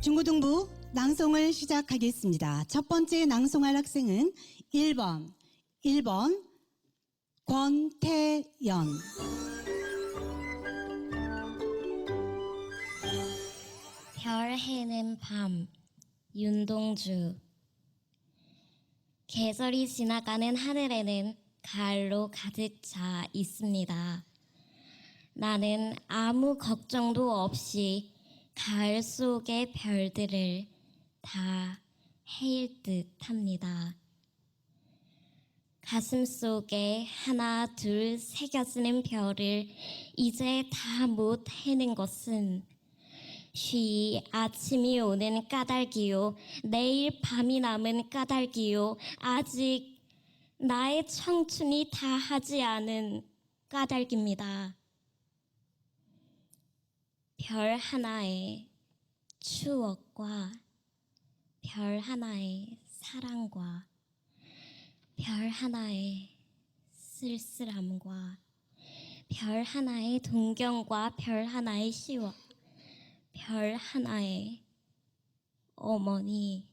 중고등부 낭송을 시작하겠습니다. 첫 번째 낭송할 학생은 1번 권태연. 별 해는 밤, 윤동주. 계절이 지나가는 하늘에는 가을로 가득 차 있습니다. 나는 아무 걱정도 없이 가을 속의 별들을 다 헤일 듯 합니다. 가슴 속에 하나 둘 새겨지는 별을 이제 다 못 해는 것은 쉬 아침이 오는 까닭이요, 내일 밤이 남은 까닭이요, 아직 나의 청춘이 다하지 않은 까닭입니다. 별 하나의 추억과 별 하나의 사랑과 별 하나의 쓸쓸함과 별 하나의 동경과 별 하나의 시와 별 하나의 어머니.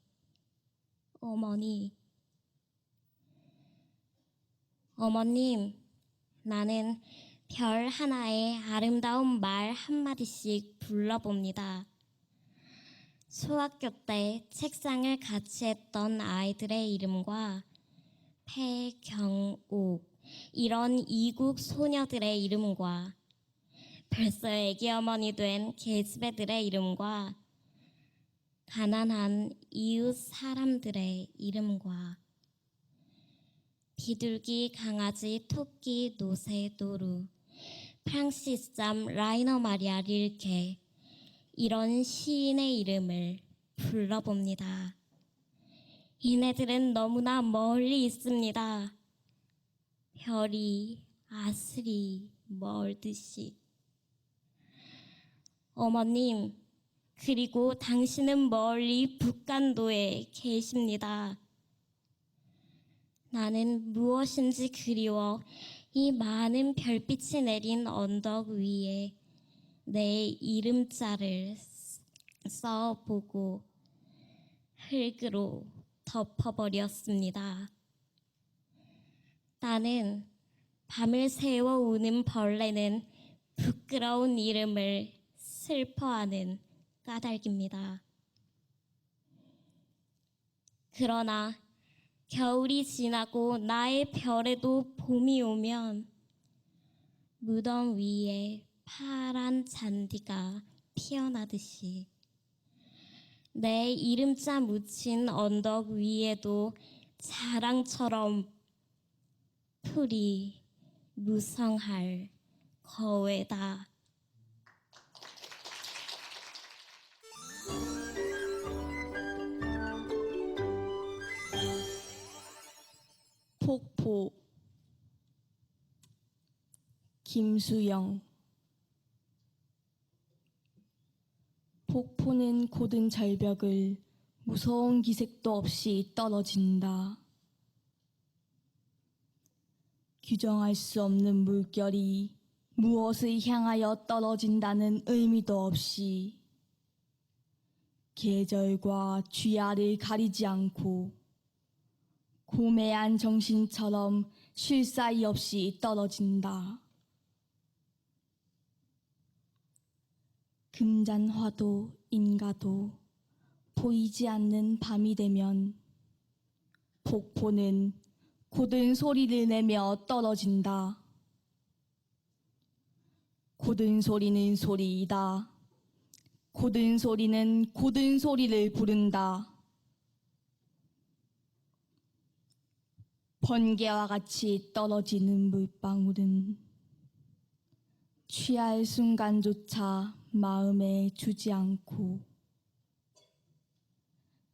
어머님, 나는 별 하나의 아름다운 말 한마디씩 불러봅니다. 소학교 때 책상을 같이 했던 아이들의 이름과 패경옥, 이런 이국 소녀들의 이름과 벌써 애기 어머니 된 계집애들의 이름과 가난한 이웃 사람들의 이름과 비둘기, 강아지, 토끼, 노새, 노루, 프랑시스 잠, 라이너 마리아 릴케, 이런 시인의 이름을 불러봅니다. 이네들은 너무나 멀리 있습니다. 별이 아슬이 멀듯이. 어머님, 그리고 당신은 멀리 북간도에 계십니다. 나는 무엇인지 그리워 이 많은 별빛이 내린 언덕 위에 내 이름자를 써보고 흙으로 덮어버렸습니다. 나는 밤을 새워 우는 벌레는 부끄러운 이름을 슬퍼하는 까닭입니다. 그러나 겨울이 지나고 나의 별에도 봄이 오면 무덤 위에 파란 잔디가 피어나듯이 내 이름자 묻힌 언덕 위에도 자랑처럼 풀이 무성할 거외다. 폭포. 김수영. 폭포는 고든 절벽을 무서운 기색도 없이 떨어진다. 규정할 수 없는 물결이 무엇을 향하여 떨어진다는 의미도 없이 계절과 주야를 가리지 않고 고매한 정신처럼 쉴 사이 없이 떨어진다. 금잔화도 인가도 보이지 않는 밤이 되면 폭포는 고든 소리를 내며 떨어진다. 고든 소리는 소리이다. 고든 소리는 고든 소리를 부른다. 번개와 같이 떨어지는 물방울은 취할 순간조차 마음에 주지 않고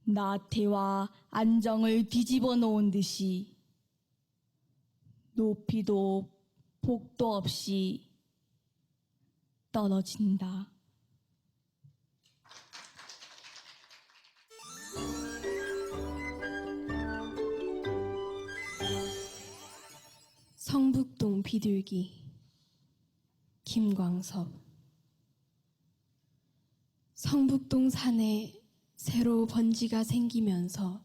나태와 안정을 뒤집어 놓은 듯이 높이도 폭도 없이 떨어진다. 성북동 비둘기. 김광섭. 성북동 산에 새로 번지가 생기면서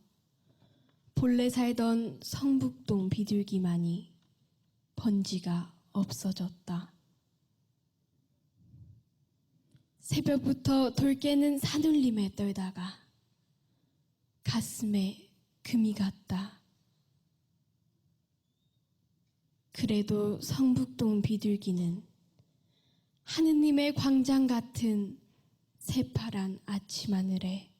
본래 살던 성북동 비둘기만이 번지가 없어졌다. 새벽부터 돌 깨는 산울림에 떨다가 가슴에 금이 갔다. 그래도 성북동 비둘기는 하느님의 광장 같은 새파란 아침 하늘에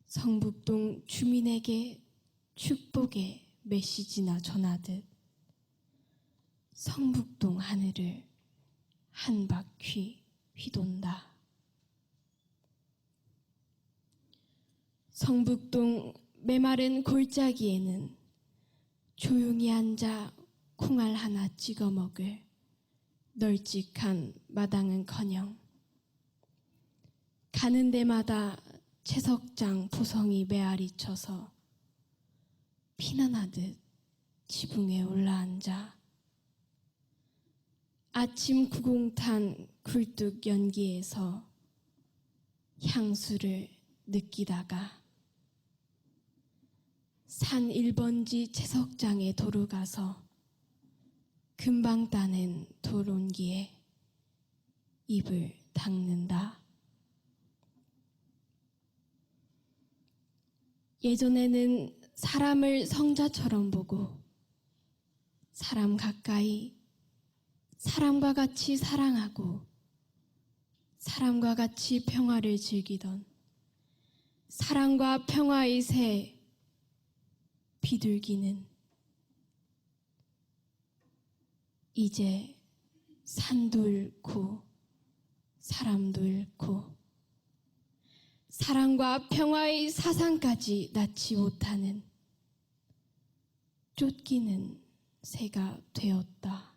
성북동 주민에게 축복의 메시지나 전하듯 성북동 하늘을 한 바퀴 휘돈다. 성북동 메마른 골짜기에는 조용히 앉아 콩알 하나 찍어 먹을 널찍한 마당은커녕 가는 데마다 채석장 보성이 메아리 쳐서 피난하듯 지붕에 올라앉아 아침 구공탄 굴뚝 연기에서 향수를 느끼다가 산 1번지 채석장에 도로 가서 금방 따낸 돌 온기에 입을 닦는다. 예전에는 사람을 성자처럼 보고 사람 가까이 사람과 같이 사랑하고 사람과 같이 평화를 즐기던 사랑과 평화의 새 비둘기는 이제 산도 잃고 사람도 잃고 사랑과 평화의 사상까지 낳지 못하는 쫓기는 새가 되었다.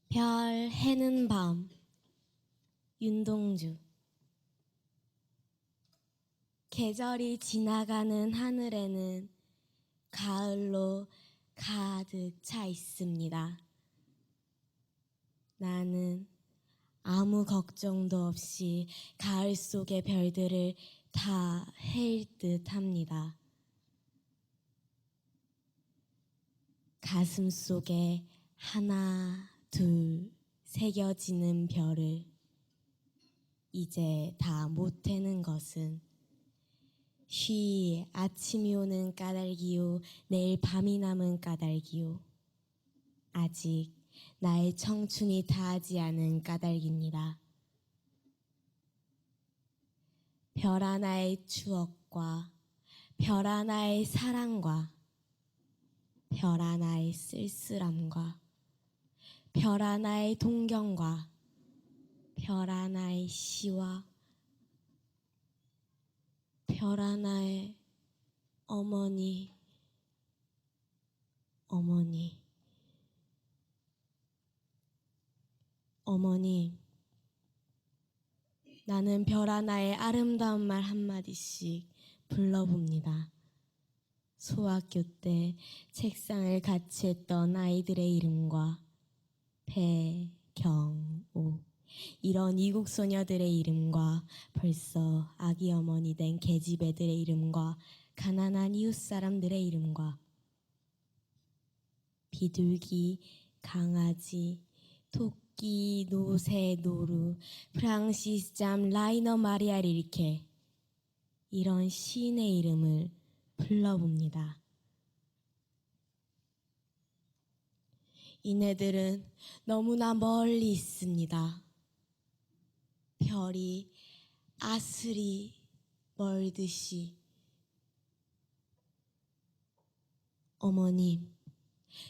별 해는 밤 윤동주. 계절이 지나가는 하늘에는 가을로 가득 차 있습니다. 나는 아무 걱정도 없이 가을 속의 별들을 다 헤일 듯 합니다. 가슴 속에 하나, 둘 새겨지는 별을 이제 다 못 해는 것은 쉬 아침이 오는 까닭이요 내일 밤이 남은 까닭이요 아직 나의 청춘이 다하지 않은 까닭입니다. 별 하나의 추억과 별 하나의 사랑과 별 하나의 쓸쓸함과 별 하나의 동경과 별 하나의 시와 별 하나의 어머니, 나는 별 하나의 아름다운 말 한마디씩 불러봅니다. 소학교 때 책상을 같이 했던 아이들의 이름과 배경옥 이런 이국 소녀들의 이름과 벌써 아기 어머니 된 계집애들의 이름과 가난한 이웃 사람들의 이름과 비둘기, 강아지, 토끼, 노새, 노루, 프랑시스 잠, 라이너 마리아 릴케 이런 시인의 이름을 불러봅니다. 이네들은 너무나 멀리 있습니다. 별이 아스리 멀듯이. 어머님,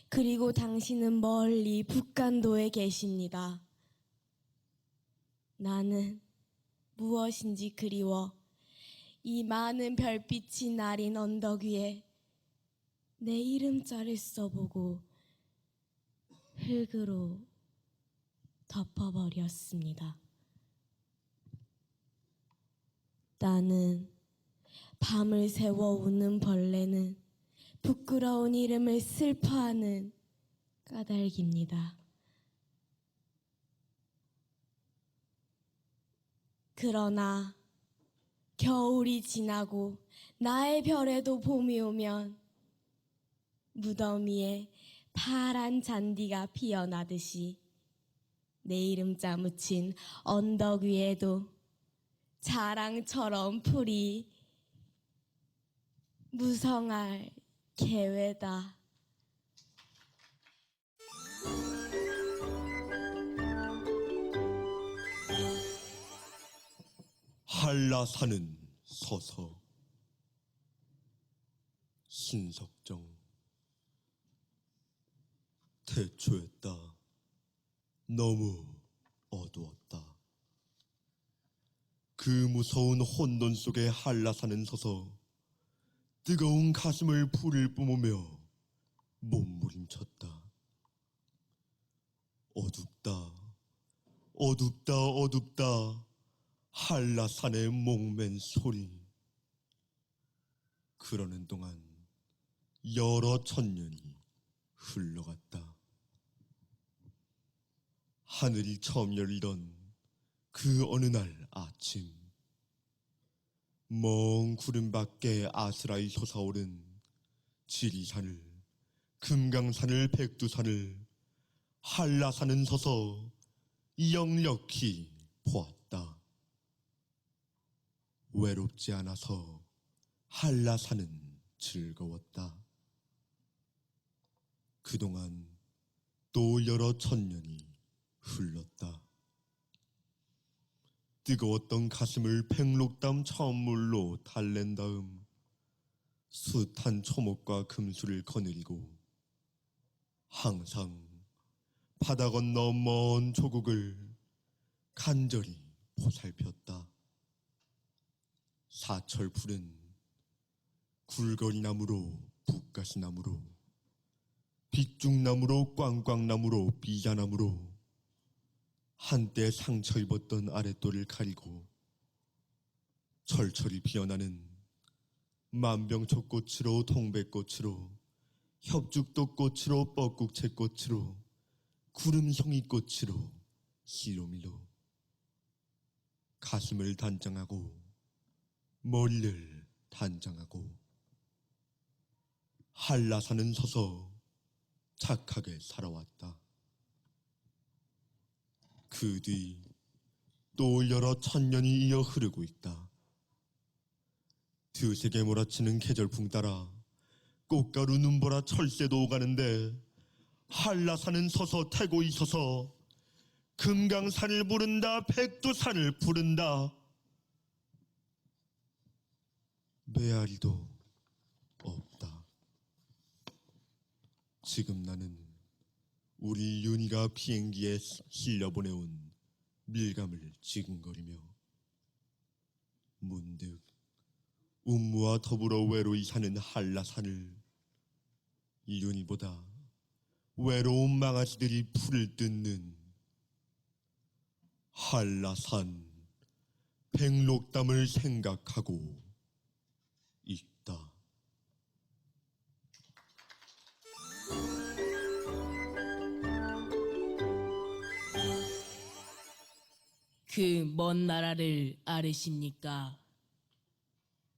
그리고 당신은 멀리 북간도에 계십니다. 나는 무엇인지 그리워 이 많은 별빛이 나린 언덕 위에 내 이름자를 써보고 흙으로 덮어버렸습니다. 나는 밤을 새워 우는 벌레는 부끄러운 이름을 슬퍼하는 까닭입니다. 그러나 겨울이 지나고 나의 별에도 봄이 오면 무덤 위에 파란 잔디가 피어나듯이 내 이름자 묻힌 언덕 위에도 자랑처럼 풀이 무성할 계획다. 한라산은 서서 신석정 태초했다. 너무 어두웠다. 그 무서운 혼돈 속에 한라산은 서서 뜨거운 가슴을 불을 뿜으며 몸부림쳤다. 어둡다, 어둡다, 어둡다. 한라산의 목맨 소리. 그러는 동안 여러 천년이 흘러갔다. 하늘이 처음 열리던 그 어느 날 아침, 먼 구름 밖에 아스라이 솟아오른 지리산을, 금강산을, 백두산을 한라산은 서서 역력히 보았다. 외롭지 않아서 한라산은 즐거웠다. 그동안 또 여러 천년이 흘렀다. 뜨거웠던 가슴을 백록담 천물로 달랜 다음 숱한 초목과 금수를 거느리고 항상 바다 건너 먼 조국을 간절히 보살폈다. 사철풀은 굴거리나무로, 북가시나무로, 빅죽나무로, 꽝꽝나무로, 비자나무로 한때 상처 입었던 아랫돌을 가리고 철철이 피어나는 만병초꽃으로, 동백꽃으로, 협죽도꽃으로, 뻐꾹채꽃으로, 구름송이꽃으로 실로밀로 가슴을 단장하고 머리를 단장하고 한라산은 서서 착하게 살아왔다. 그 뒤 또 여러 천년이 이어 흐르고 있다. 드세게 몰아치는 계절풍 따라 꽃가루 눈보라 철새도 오가는데 한라산은 서서 태고 있어서 금강산을 부른다, 백두산을 부른다. 메아리도 없다. 지금 나는 우리 윤희가 비행기에 실려 보내온 밀감을 지근거리며 문득 운무와 더불어 외로이 사는 한라산을 윤희보다 외로운 망아지들이 풀을 뜯는 한라산 백록담을 생각하고 있다. 그 먼 나라를 아르십니까?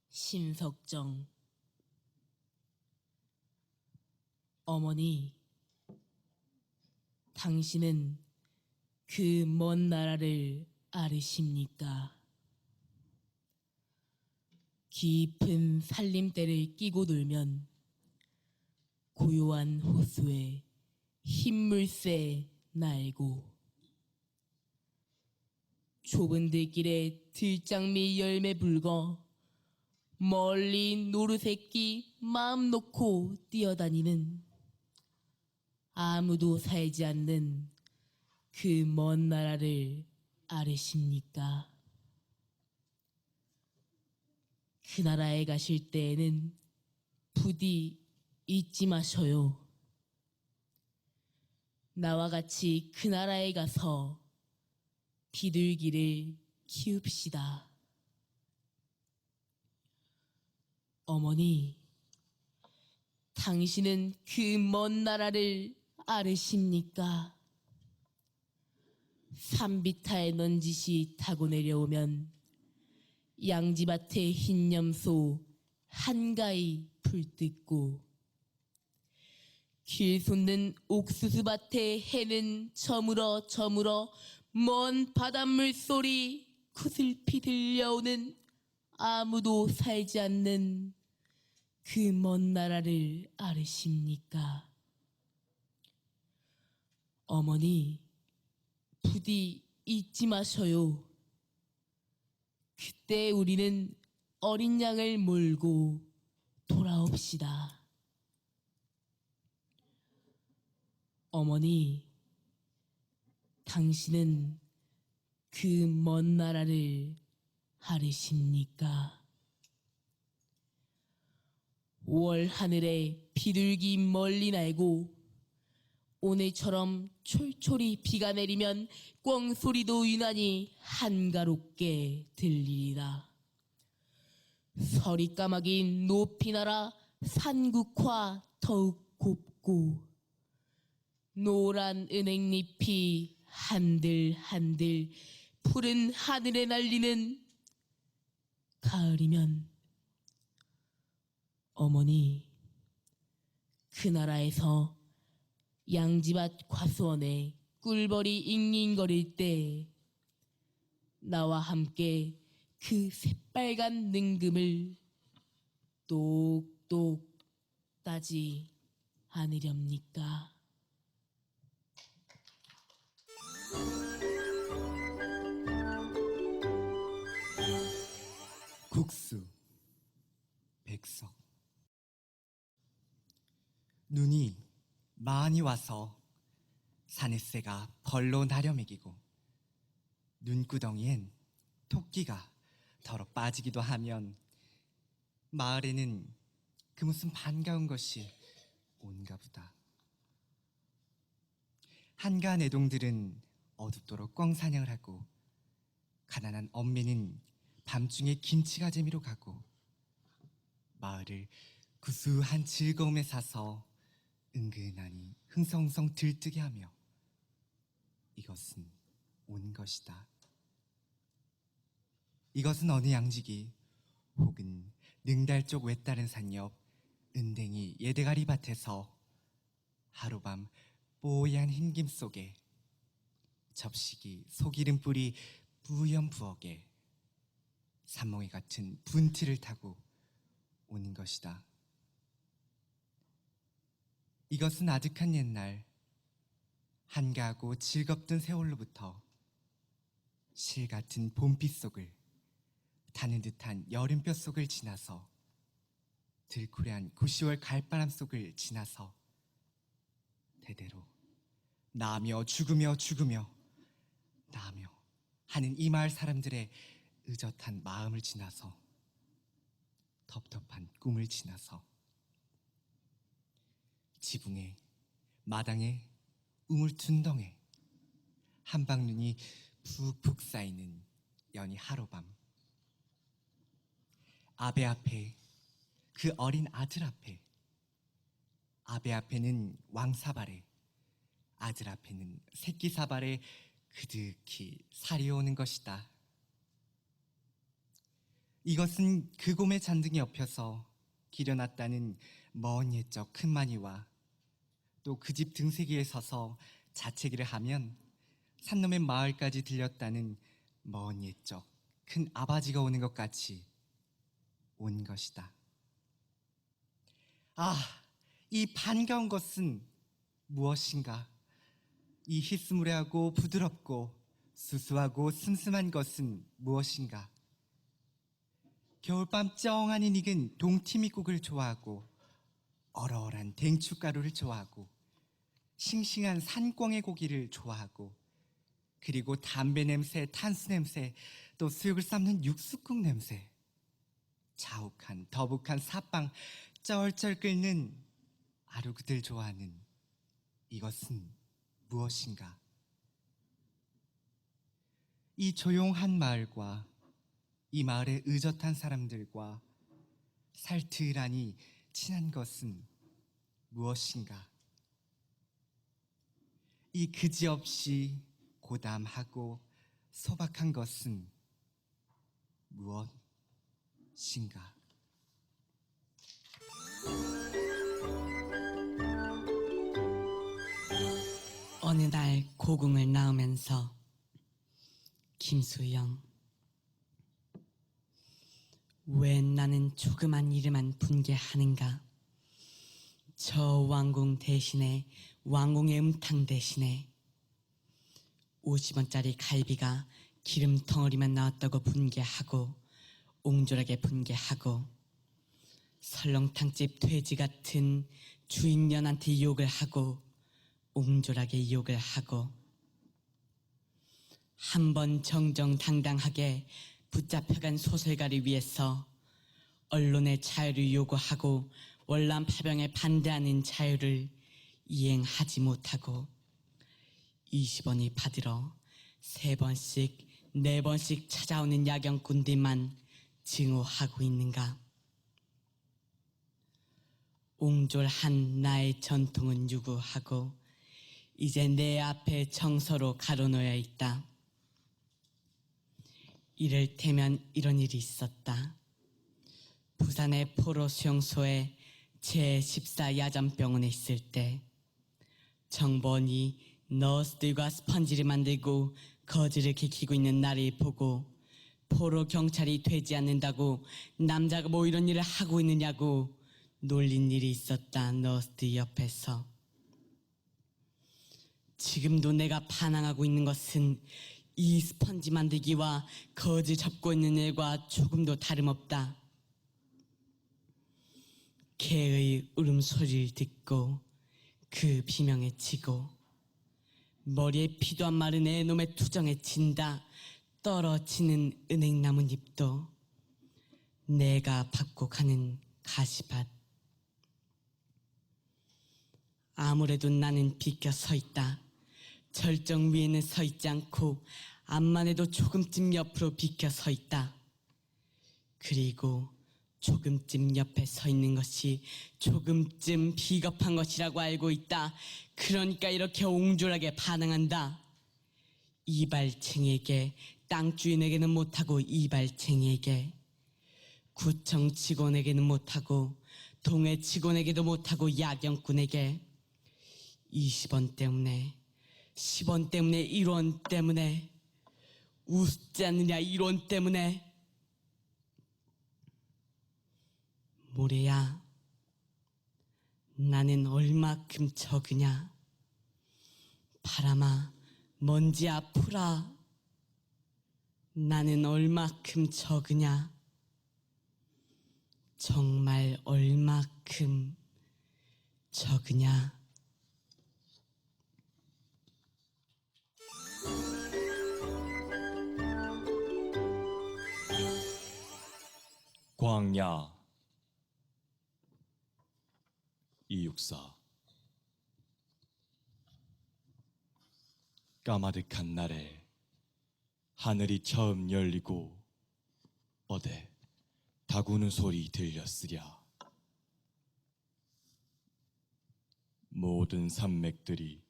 신석정. 어머니, 당신은 그 먼 나라를 아르십니까? 깊은 살림대를 끼고 놀면 고요한 호수에 흰물새 날고 좁은 들길에 들장미 열매 불거 멀리 노루새끼 마음 놓고 뛰어다니는 아무도 살지 않는 그 먼 나라를 아르십니까? 그 나라에 가실 때에는 부디 잊지 마셔요. 나와 같이 그 나라에 가서 비둘기를 키웁시다. 어머니, 당신은 그 먼 나라를 아르십니까? 산비타의 넌지시 타고 내려오면 양지밭의 흰 염소 한가히 불뜯고 길 솟는 옥수수밭의 해는 저물어 먼 바닷물 소리 구슬피 들려오는 아무도 살지 않는 그 먼 나라를 아르십니까? 어머니, 부디 잊지 마셔요. 그때 우리는 어린 양을 몰고 돌아옵시다. 어머니, 당신은 그 먼 나라를 아르십니까? 월 하늘에 비둘기 멀리 날고 오늘처럼 촐촐이 비가 내리면 꿩소리도 유난히 한가롭게 들리리라. 서리 까마귀 높이 날아 산국화 더욱 곱고 노란 은행잎이 한들한들 푸른 하늘에 날리는 가을이면 어머니, 그 나라에서 양지밭 과수원에 꿀벌이 잉잉거릴 때 나와 함께 그 새빨간 능금을 똑똑 따지 않으렵니까? 국수 백석 눈이 많이 와서 사내새가 벌로 나려매기고 눈구덩이엔 토끼가 덜어 빠지기도 하면 마을에는 그 무슨 반가운 것이 온가 보다. 한가한 애동들은 어둡도록 꿩사냥을 하고 가난한 엄매는 밤중에 김치가재미로 가고 마을을 구수한 즐거움에 사서 은근하니 흥성흥성 들뜨게 하며 이것은 온 것이다. 이것은 어느 양지기 혹은 능달 쪽 외다른 산 옆 은댕이 예대가리 밭에서 하룻밤 뽀얀 흰김 속에 접시기 속이름 뿌리 뿌연 부엌에 산멍이 같은 분티를 타고 오는 것이다. 이것은 아득한 옛날 한가하고 즐겁던 세월로부터 실 같은 봄빛 속을 타는 듯한 여름볕 속을 지나서 들쿠레한 9시월 가을바람 속을 지나서 대대로 나며 죽으며 나며 하는 이 마을 사람들의 의젓한 마음을 지나서 텁텁한 꿈을 지나서 지붕에 마당에 우물둔덩에 한방눈이 푹푹 쌓이는 연희 하룻밤 아베 앞에 그 어린 아들 앞에 아베 앞에는 왕사발에 아들 앞에는 새끼 사발에 그득히 살이 오는 것이다. 이것은 그 곰의 잔등이 엎여서 기려놨다는 먼 옛적 큰마니와 또 그 집 등세기에 서서 자채기를 하면 산놈의 마을까지 들렸다는 먼 옛적 큰 아바지가 오는 것 같이 온 것이다. 아, 이 반가운 것은 무엇인가? 이 희스무레하고 부드럽고 수수하고 슴슴한 것은 무엇인가? 겨울밤 쩡하니 익은 동티미국을 좋아하고 얼얼한 댕춧가루를 좋아하고 싱싱한 산꿩의 고기를 좋아하고 그리고 담배 냄새, 탄수 냄새, 또 수육을 삶는 육수국 냄새, 자욱한 더북한 사빵 쩔쩔 끓는 아루그들 좋아하는 이것은 무엇인가? 이 조용한 마을과 이 마을의 의젓한 사람들과 살트라니 친한 것은 무엇인가? 이 그지없이 고담하고 소박한 것은 무엇인가? 어느 날 고궁을 나오면서 김수영, 왜 나는 조그만 일에만 분개하는가? 저 왕궁 대신에 왕궁의 음탕 대신에 50원짜리 갈비가 기름 덩어리만 나왔다고 분개하고 옹졸하게 분개하고 설렁탕집 돼지 같은 주인년한테 욕을 하고 옹졸하게 욕을 하고 한 번 정정당당하게 붙잡혀간 소설가를 위해서 언론의 자유를 요구하고 월남 파병에 반대하는 자유를 이행하지 못하고 20원이 받으러 3번씩 4번씩 찾아오는 야경꾼들만 증오하고 있는가? 옹졸한 나의 전통은 유구하고 이제 내 앞에 정서로 가로놓여 있다. 이를테면 이런 일이 있었다. 부산의 포로 수용소에 제14 야전병원에 있을 때 정보원이 너스들과 스펀지를 만들고 거지를 지키고 있는 나를 보고 포로 경찰이 되지 않는다고 남자가 뭐 이런 일을 하고 있느냐고 놀린 일이 있었다. 너스들 옆에서. 지금도 내가 반항하고 있는 것은 이 스펀지 만들기와 거지 접고 있는 일과 조금도 다름없다. 개의 울음소리를 듣고 그 비명에 치고 머리에 피도 안 마른 애놈의 투정에 진다. 떨어지는 은행나뭇잎도 내가 밟고 가는 가시밭. 아무래도 나는 비껴 서 있다. 절정 위에는 서 있지 않고 앞만 해도 조금쯤 옆으로 비껴 서 있다. 그리고 조금쯤 옆에 서 있는 것이 조금쯤 비겁한 것이라고 알고 있다. 그러니까 이렇게 옹졸하게 반항한다. 이발쟁이에게, 땅주인에게는 못하고 이발쟁이에게, 구청 직원에게는 못하고 동해 직원에게도 못하고 야경꾼에게 20원 때문에 10원 때문에 1원 때문에 웃지 않느냐 1원 때문에. 모래야, 나는 얼마큼 적으냐? 바람아, 먼지야 풀아, 나는 얼마큼 적으냐? 정말 얼마큼 적으냐? 광야 이육사. 까마득한 날에 하늘이 처음 열리고 어데 다구는 소리 들렸으랴. 모든 산맥들이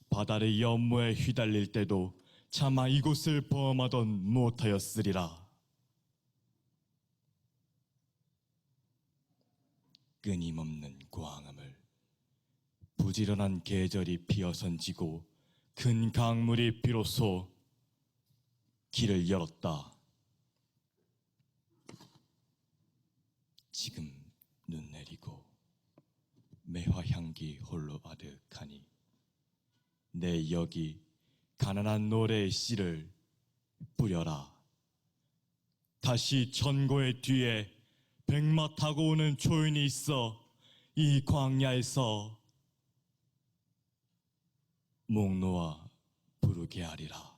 바다의 연모에 휘달릴 때도 차마 이곳을 범하던 못하였으리라. 끊임없는 광음을 부지런한 계절이 피어선지고 큰 강물이 비로소 길을 열었다. 지금 눈 내리고 매화향기 홀로 아득하니 내 여기 가난한 노래의 씨를 뿌려라. 다시 전고의 뒤에 백마 타고 오는 초인이 있어 이 광야에서 목 놓아 부르게 하리라.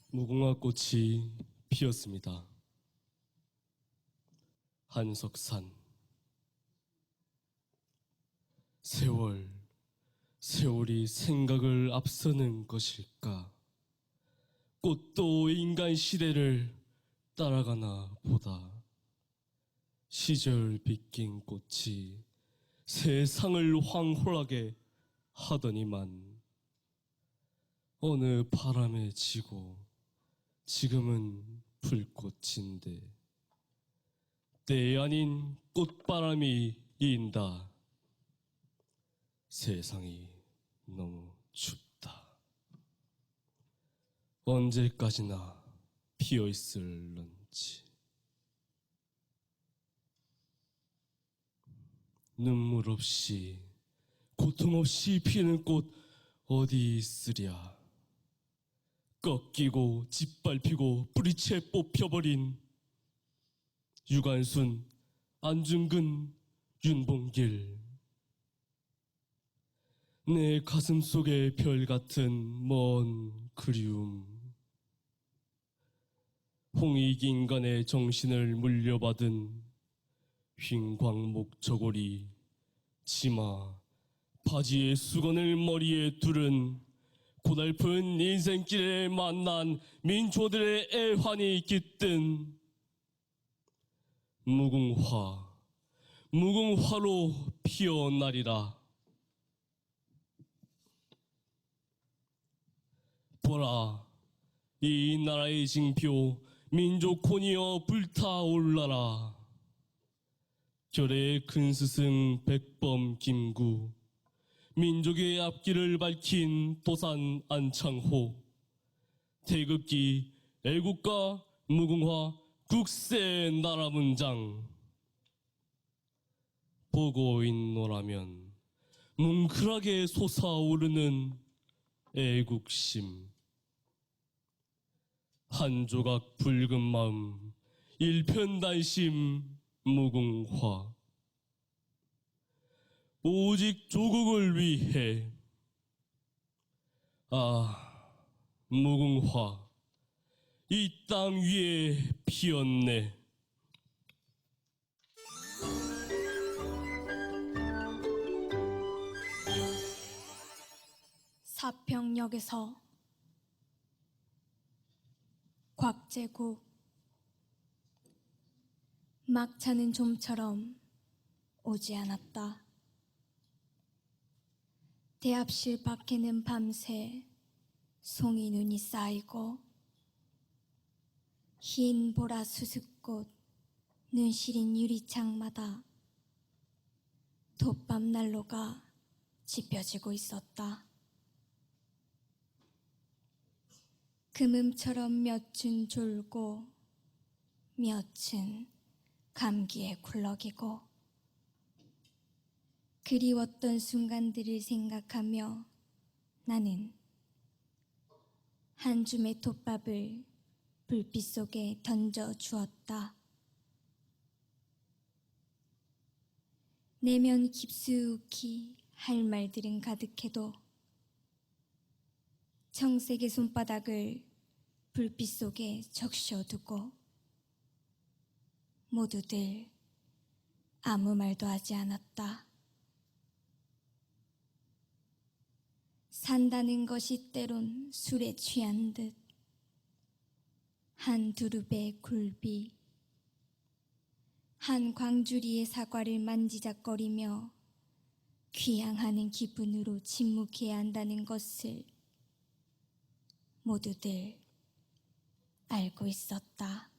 무궁화 꽃이 피었습니다. 한석산. 세월이 생각을 앞서는 것일까? 꽃도 인간 시대를 따라가나 보다. 시절 빗긴 꽃이 세상을 황홀하게 하더니만 어느 바람에 지고 지금은 불꽃인데 때 아닌 꽃바람이 인다. 세상이 너무 춥다. 언제까지나 피어있을런지. 눈물 없이 고통 없이 피는 꽃 어디 있으랴. 꺾이고 짓밟히고 뿌리채 뽑혀버린 유관순, 안중근, 윤봉길. 내 가슴 속에 별 같은 먼 그리움. 홍익인간의 정신을 물려받은 흰광목 저고리, 치마, 바지의 수건을 머리에 두른 고달픈 인생길에 만난 민초들의 애환이 깃든 무궁화, 무궁화로 피어나리라. 보라, 이 나라의 징표 민족혼이여 불타올라라. 결의 큰 스승 백범 김구, 민족의 앞길을 밝힌 도산 안창호, 태극기 애국가 무궁화 국세 나라 문장. 보고 있노라면 뭉클하게 솟아오르는 애국심. 한 조각 붉은 마음 일편단심 무궁화. 오직 조국을 위해. 아, 무궁화 이 땅 위에 피었네. 사평역에서 곽재국. 막차는 좀처럼 오지 않았다. 대합실 밖에는 밤새 송이 눈이 쌓이고 흰 보라 수습꽃 눈시린 유리창마다 돛밤 난로가 지펴지고 있었다. 금음처럼 몇은 졸고 몇은 감기에 굴러기고 그리웠던 순간들을 생각하며 나는 한 줌의 톱밥을 불빛 속에 던져 주었다. 내면 깊숙이 할 말들은 가득해도 청색의 손바닥을 불빛 속에 적셔두고 모두들 아무 말도 하지 않았다. 산다는 것이 때론 술에 취한 듯 한 두릅의 굴비, 한 광주리의 사과를 만지작거리며 귀향하는 기분으로 침묵해야 한다는 것을 모두들 알고 있었다.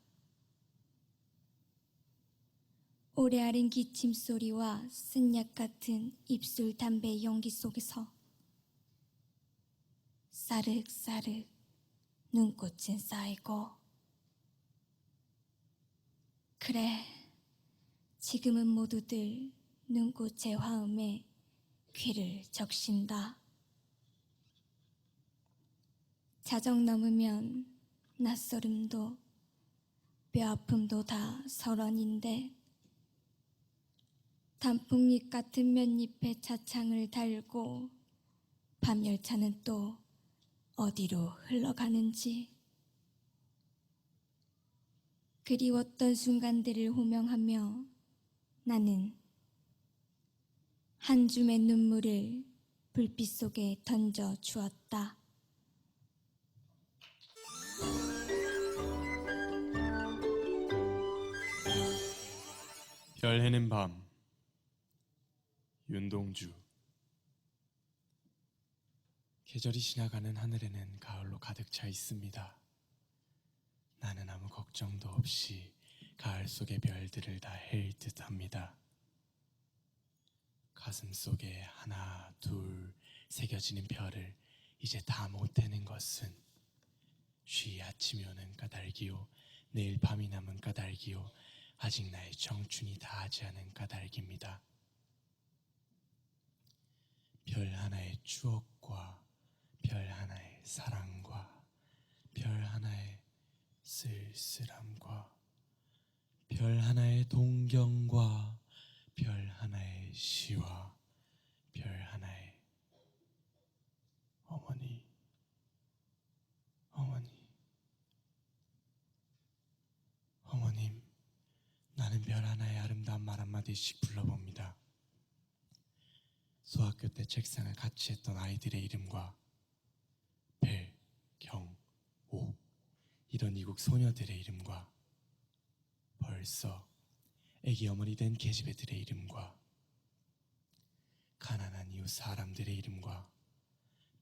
오래 앓은 기침 소리와 쓴약 같은 입술 담배의 연기 속에서 싸륵싸륵 눈꽃은 쌓이고, 그래, 지금은 모두들 눈꽃의 화음에 귀를 적신다. 자정 넘으면 낯설음도 뼈아픔도 다 설원인데 단풍잎 같은 맨잎에 차창을 달고 밤열차는 또 어디로 흘러가는지. 그리웠던 순간들을 호명하며 나는 한 줌의 눈물을 불빛 속에 던져 주었다. 별 해는 밤. 윤동주. 계절이 지나가는 하늘에는 가을로 가득 차 있습니다. 나는 아무 걱정도 없이 가을 속의 별들을 다 헤일 듯합니다. 가슴 속에 하나, 둘 새겨지는 별을 이제 다 못 대는 것은 쉬 아침이 오는 까닭이요, 내일 밤이 남은 까닭이요, 아직 나의 청춘이 다하지 않은 까닭입니다. 별 하나의 추억과 별 하나의 사랑과 별 하나의 쓸쓸함과 별 하나의 동경과 별 하나의 시와 별 하나의 어머니, 어머님, 나는 별 하나의 아름다운 말 한마디씩 불러봅니다. 소학교 때 책상을 같이 했던 아이들의 이름과 배, 경, 오 이런 이국 소녀들의 이름과 벌써 애기 어머니 된 계집애들의 이름과 가난한 이웃 사람들의 이름과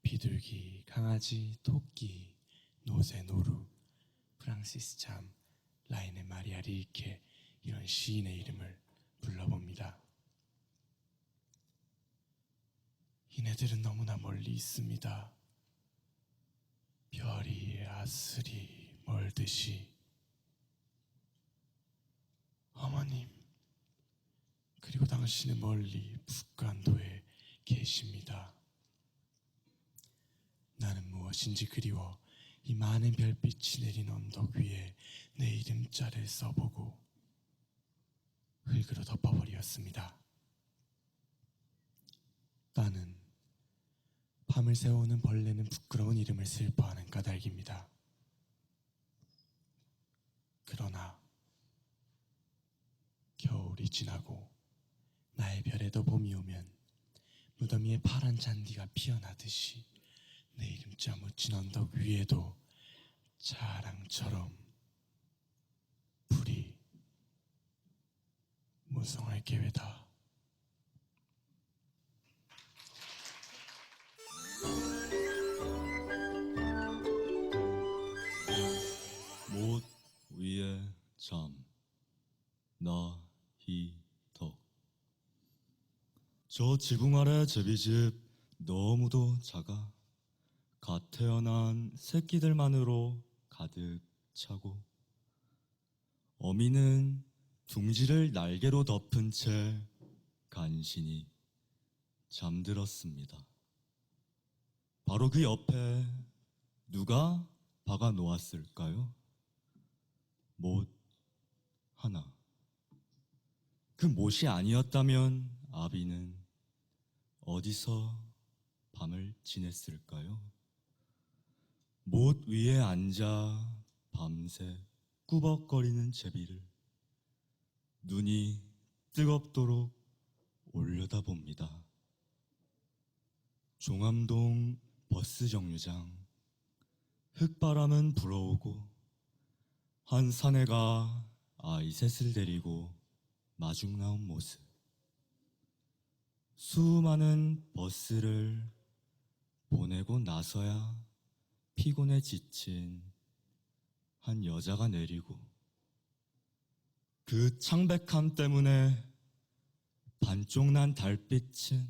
비둘기, 강아지, 토끼, 노새, 노루, 프랑시스 참, 라인의 마리아 릴케 이런 시인의 이름을 불러봅니다. 이네들은 너무나 멀리 있습니다. 별이 아슬이 멀듯이. 어머님, 그리고 당신은 멀리 북간도에 계십니다. 나는 무엇인지 그리워 이 많은 별빛이 내린 언덕 위에 내 이름자를 써보고 흙으로 덮어버렸습니다. 나는 밤을 새워오는 벌레는 부끄러운 이름을 슬퍼하는 까닭입니다. 그러나 겨울이 지나고 나의 별에도 봄이 오면 무덤 위에 파란 잔디가 피어나듯이 내 이름자 묻힌 언덕 위에도 자랑처럼 불이 무성할 계획다. 못 위에 잠 나희덕. 저 지붕 아래 제비집 너무도 작아 갓 태어난 새끼들만으로 가득 차고 어미는 둥지를 날개로 덮은 채 간신히 잠들었습니다. 바로 그 옆에 누가 박아 놓았을까요? 못 하나. 그 못이 아니었다면 아비는 어디서 밤을 지냈을까요? 못 위에 앉아 밤새 꾸벅거리는 제비를 눈이 뜨겁도록 올려다봅니다. 종암동 버스 정류장. 흙바람은 불어오고 한 사내가 아이 셋을 데리고 마중 나온 모습. 수많은 버스를 보내고 나서야 피곤에 지친 한 여자가 내리고 그 창백함 때문에 반쪽 난 달빛은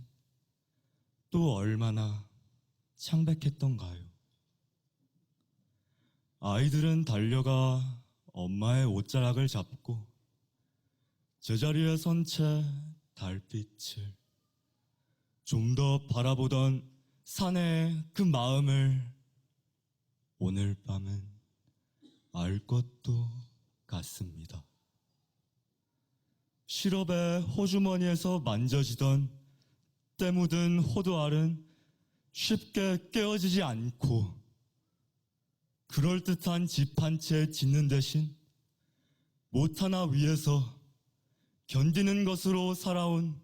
또 얼마나 창백했던가요? 아이들은 달려가 엄마의 옷자락을 잡고 제자리에 선 채 달빛을 좀 더 바라보던 사내의 그 마음을 오늘 밤은 알 것도 같습니다. 시럽의 호주머니에서 만져지던 때 묻은 호두알은 쉽게 깨어지지 않고 그럴듯한 집 한 채 짓는 대신 못 하나 위에서 견디는 것으로 살아온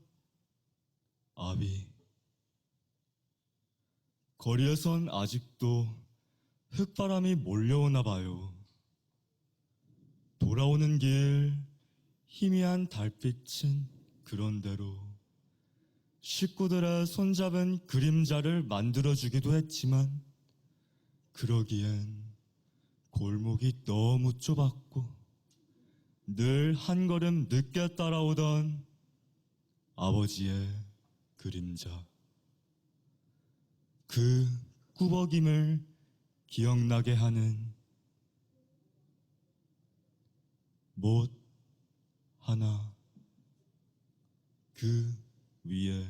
아비. 거리에선 아직도 흙바람이 몰려오나 봐요. 돌아오는 길 희미한 달빛은 그런대로 식구들의 손잡은 그림자를 만들어주기도 했지만 그러기엔 골목이 너무 좁았고 늘 한 걸음 늦게 따라오던 아버지의 그림자. 그 꾸벅임을 기억나게 하는 못 하나, 그 위에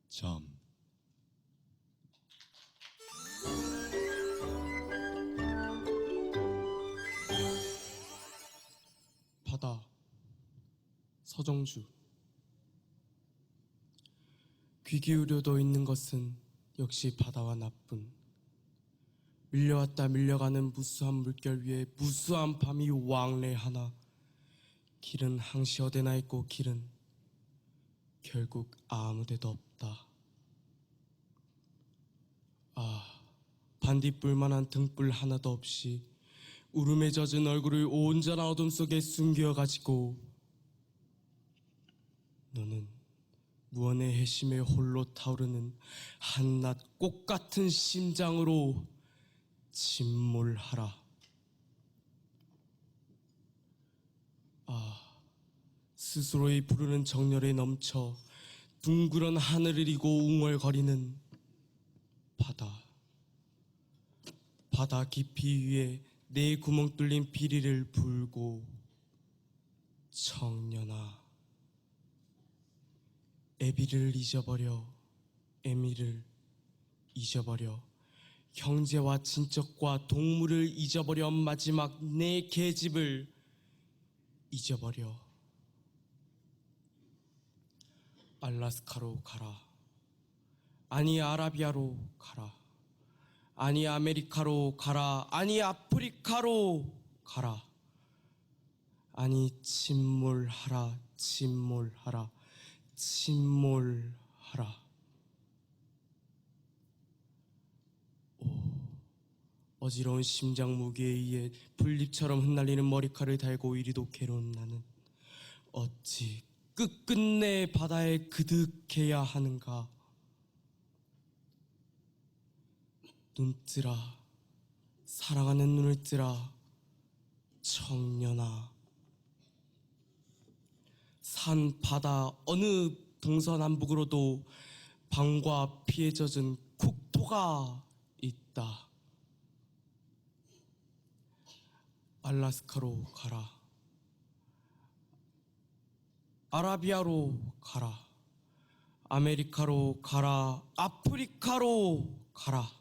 잠. 바다 서정주. 귀 기울여도 있는 것은 역시 바다와 나뿐. 밀려왔다 밀려가는 무수한 물결 위에 무수한 밤이 왕래하나 길은 항시 어디나 있고 길은 결국 아무데도 없다. 아, 반딧불만한 등불 하나도 없이 울음에 젖은 얼굴을 온전한 어둠 속에 숨겨가지고 너는 무언의 해심에 홀로 타오르는 한낱 꽃 같은 심장으로 침몰하라. 아, 스스로의 부르는 정열에 넘쳐 둥그런 하늘을 이고 웅얼거리는 바다. 바다 깊이 위에 내 구멍 뚫린 비리를 불고 청년아, 애비를 잊어버려 애미를 잊어버려 형제와 친척과 동물을 잊어버려 마지막 내 계집을 잊어버려 알라스카로 가라. 아니 아라비아로 가라. 아니 아메리카로 가라. 아니 아프리카로 가라. 아니 침몰하라. 침몰하라. 침몰하라. 어지러운 심장 무게에 의해 풀잎처럼 흩날리는 머리카락을 달고 이리도 괴로운 나는 어찌 끝끝내 바다에 그득해야 하는가. 눈 뜨라. 사랑하는 눈을 뜨라. 청년아. 산 바다 어느 동서남북으로도 방과 피에 젖은 국토가 있다. 알라스카로 가라. 아라비아로 가라. 아메리카로 가라. 아프리카로 가라.